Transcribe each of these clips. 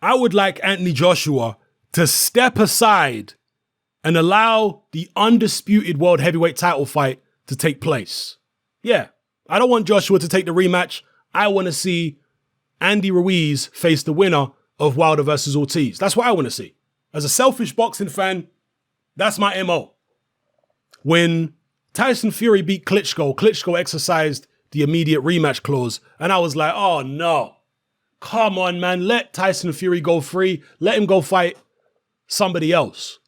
I would like Anthony Joshua to step aside and allow the undisputed world heavyweight title fight to take place. Yeah, I don't want Joshua to take the rematch. I want to see Andy Ruiz face the winner of Wilder versus Ortiz. That's what I want to see. As a selfish boxing fan, that's my MO. When Tyson Fury beat Klitschko, Klitschko exercised the immediate rematch clause, and I was like, oh no, come on, man, let Tyson Fury go free. Let him go fight somebody else.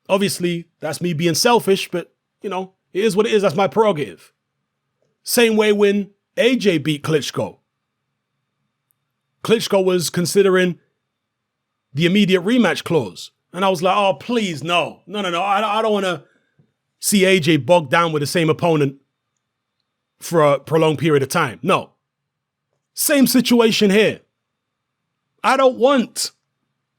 Obviously, that's me being selfish, but, you know, it is what it is. That's my prerogative. Same way when AJ beat Klitschko. Klitschko was considering the immediate rematch clause. And I was like, oh, please, no. I don't want to see AJ bogged down with the same opponent for a prolonged period of time. No. Same situation here. I don't want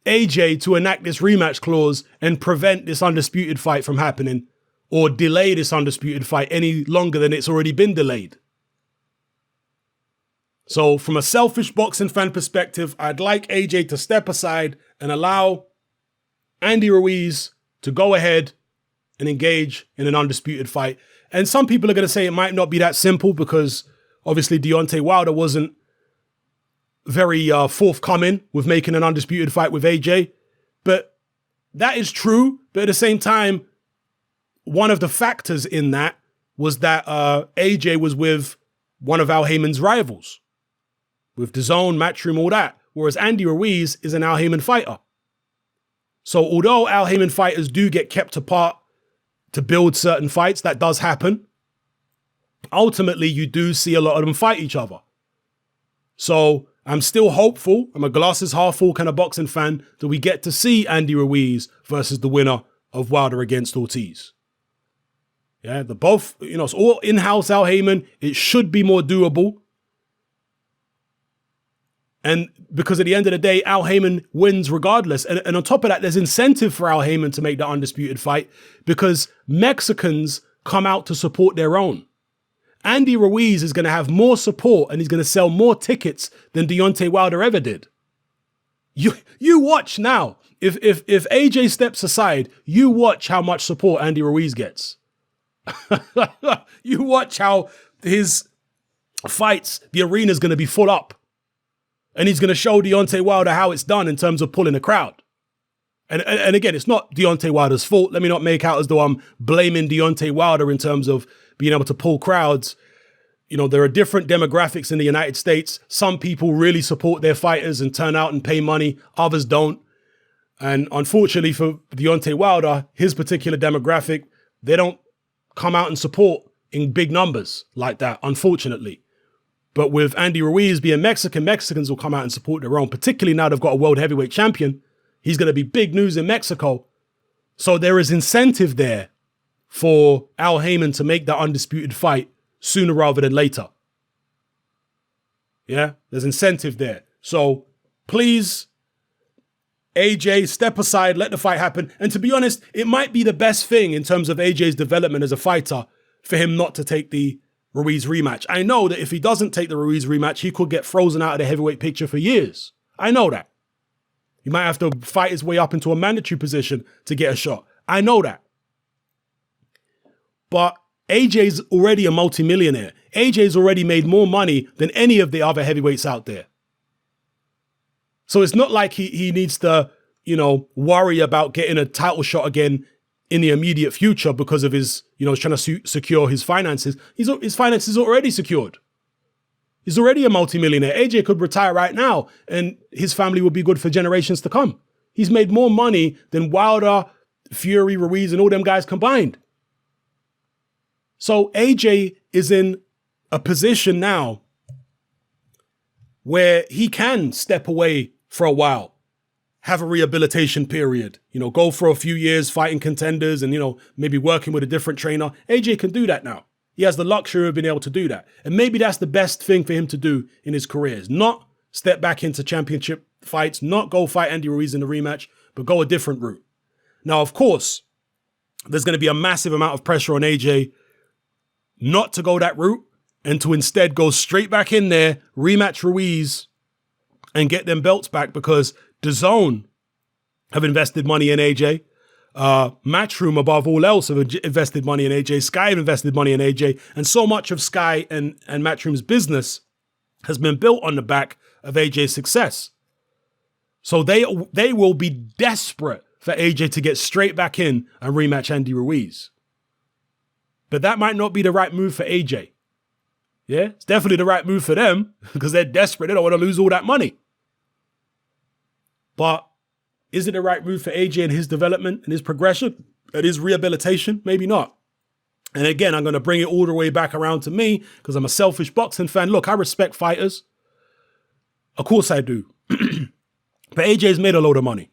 AJ to enact this rematch clause and prevent this undisputed fight from happening or delay this undisputed fight any longer than it's already been delayed. So from a selfish boxing fan perspective, I'd like AJ to step aside and allow Andy Ruiz to go ahead and engage in an undisputed fight. And some people are going to say it might not be that simple because obviously Deontay Wilder wasn't very forthcoming with making an undisputed fight with AJ. But that is true. But at the same time, one of the factors in that was that AJ was with one of Al Heyman's rivals, with DAZN, Matchroom, all that. Whereas Andy Ruiz is an Al Heyman fighter. So although Al Heyman fighters do get kept apart to build certain fights, that does happen. Ultimately, you do see a lot of them fight each other. So I'm still hopeful. I'm a glasses half full kind of boxing fan that we get to see Andy Ruiz versus the winner of Wilder against Ortiz. Yeah, the both, you know, it's all in-house Al Heyman. It should be more doable. And because at the end of the day, Al Heyman wins regardless. And on top of that, there's incentive for Al Heyman to make the undisputed fight because Mexicans come out to support their own. Andy Ruiz is going to have more support and he's going to sell more tickets than Deontay Wilder ever did. You watch now. If AJ steps aside, you watch how much support Andy Ruiz gets. You watch how his fights, the arena's going to be full up. And he's going to show Deontay Wilder how it's done in terms of pulling a crowd. And again, it's not Deontay Wilder's fault. Let me not make out as though I'm blaming Deontay Wilder in terms of being able to pull crowds. You know, there are different demographics in the United States. Some people really support their fighters and turn out and pay money. Others don't. And unfortunately for Deontay Wilder, his particular demographic, they don't come out and support in big numbers like that, unfortunately. But with Andy Ruiz being Mexican, Mexicans will come out and support their own, particularly now they've got a world heavyweight champion. He's going to be big news in Mexico. So there is incentive there for Al Heyman to make that undisputed fight sooner rather than later. Yeah, there's incentive there. So please, AJ, step aside, let the fight happen. And to be honest, it might be the best thing in terms of AJ's development as a fighter for him not to take the Ruiz rematch. I know that if he doesn't take the Ruiz rematch, he could get frozen out of the heavyweight picture for years. I know that. He might have to fight his way up into a mandatory position to get a shot. I know that. But AJ's already a multimillionaire. AJ's already made more money than any of the other heavyweights out there. So it's not like he needs to, you know, worry about getting a title shot again in the immediate future because of his, you know, trying to secure his finances. His finances are already secured. He's already a multimillionaire. AJ could retire right now and his family would be good for generations to come. He's made more money than Wilder, Fury, Ruiz, and all them guys combined. So AJ is in a position now where he can step away for a while, have a rehabilitation period, you know, go for a few years fighting contenders and, you know, maybe working with a different trainer. AJ can do that now. He has the luxury of being able to do that. And maybe that's the best thing for him to do in his career is not step back into championship fights, not go fight Andy Ruiz in the rematch, but go a different route. Now, of course, there's going to be a massive amount of pressure on AJ not to go that route and to instead go straight back in there, rematch Ruiz, and get them belts back, because DAZN have invested money in AJ. Matchroom, above all else, have invested money in AJ. Sky have invested money in AJ. And so much of Sky and Matchroom's business has been built on the back of AJ's success. So they will be desperate for AJ to get straight back in and rematch Andy Ruiz. But that might not be the right move for AJ. Yeah, it's definitely the right move for them because they're desperate. They don't want to lose all that money. But is it the right move for AJ and his development and his progression and his rehabilitation? Maybe not. And again, I'm going to bring it all the way back around to me because I'm a selfish boxing fan. Look, I respect fighters. Of course I do. But AJ's made a load of money.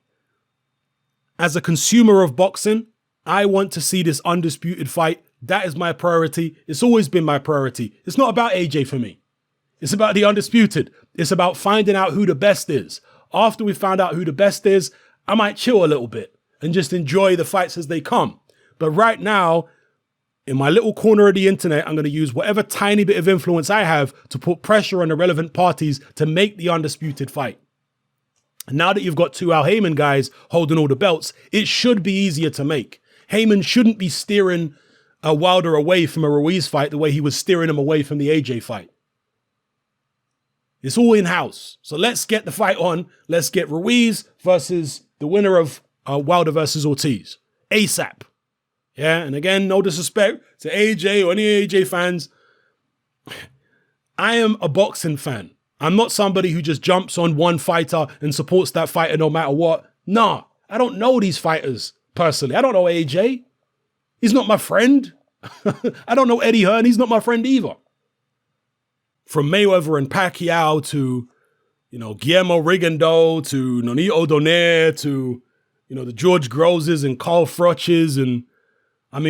As a consumer of boxing, I want to see this undisputed fight. That is my priority. It's always been my priority. It's not about AJ for me. It's about the undisputed. It's about finding out who the best is. After we found out who the best is, I might chill a little bit and just enjoy the fights as they come. But right now, in my little corner of the internet, I'm going to use whatever tiny bit of influence I have to put pressure on the relevant parties to make the undisputed fight. And now that you've got two Al Haymon guys holding all the belts, it should be easier to make. Haymon shouldn't be steering Wilder away from a Ruiz fight the way he was steering him away from the AJ fight. It's all in-house. So let's get the fight on. Let's get Ruiz versus the winner of Wilder versus Ortiz. ASAP. Yeah, and again, no disrespect to AJ or any AJ fans. I am a boxing fan. I'm not somebody who just jumps on one fighter and supports that fighter no matter what. Nah, I don't know these fighters personally. I don't know AJ. He's not my friend. I don't know Eddie Hearn. He's not my friend either. From Mayweather and Pacquiao to, Guillermo Rigondeaux to Nonito Donaire to, the George Grosses and Carl Froches and,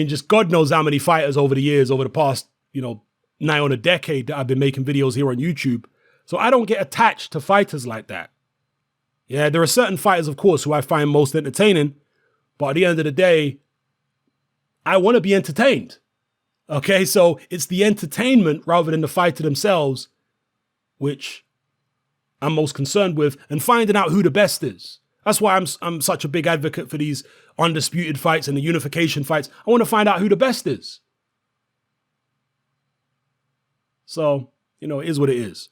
just God knows how many fighters over the years, over the past, nigh on a decade that I've been making videos here on YouTube. So I don't get attached to fighters like that. Yeah, there are certain fighters, of course, who I find most entertaining. But at the end of the day, I want to be entertained. Okay, so it's the entertainment rather than the fighter themselves, which I'm most concerned with, and finding out who the best is. That's why I'm such a big advocate for these undisputed fights and the unification fights. I want to find out who the best is. So, it is what it is.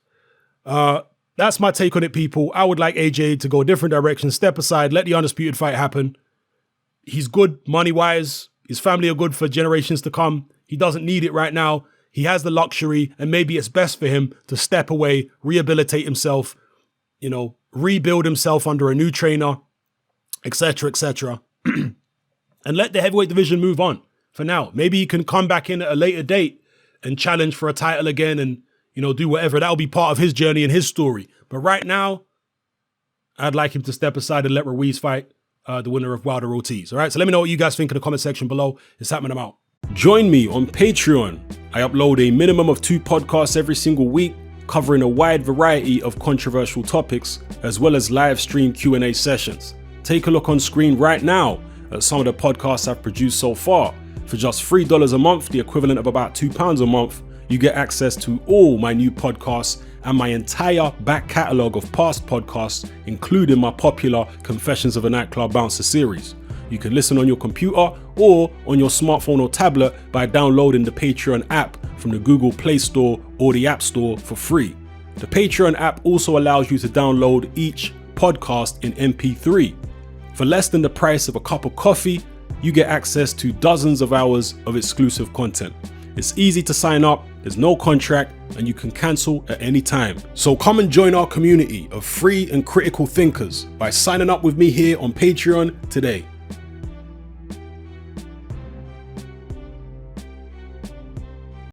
That's my take on it, people. I would like AJ to go a different direction, step aside, let the undisputed fight happen. He's good money-wise. His family are good for generations to come. He doesn't need it right now. He has the luxury, and maybe it's best for him to step away, rehabilitate himself, rebuild himself under a new trainer, etc., etc. And let the heavyweight division move on for now. Maybe he can come back in at a later date and challenge for a title again and, do whatever. That'll be part of his journey and his story. But right now, I'd like him to step aside and let Ruiz fight the winner of Wilder Ortiz. All right, so let me know what you guys think in the comment section below. It's happening. I'm out. Join me on Patreon. I upload a minimum of 2 podcasts every single week, covering a wide variety of controversial topics, as well as live stream Q&A sessions. Take a look on screen right now at some of the podcasts I've produced so far. For just $3 a month, the equivalent of about £2 a month, you get access to all my new podcasts and my entire back catalogue of past podcasts, including my popular Confessions of a Nightclub Bouncer series. You can listen on your computer or on your smartphone or tablet by downloading the Patreon app from the Google Play Store or the App Store for free. The Patreon app also allows you to download each podcast in MP3. For less than the price of a cup of coffee, you get access to dozens of hours of exclusive content. It's easy to sign up, there's no contract, and you can cancel at any time. So come and join our community of free and critical thinkers by signing up with me here on Patreon today.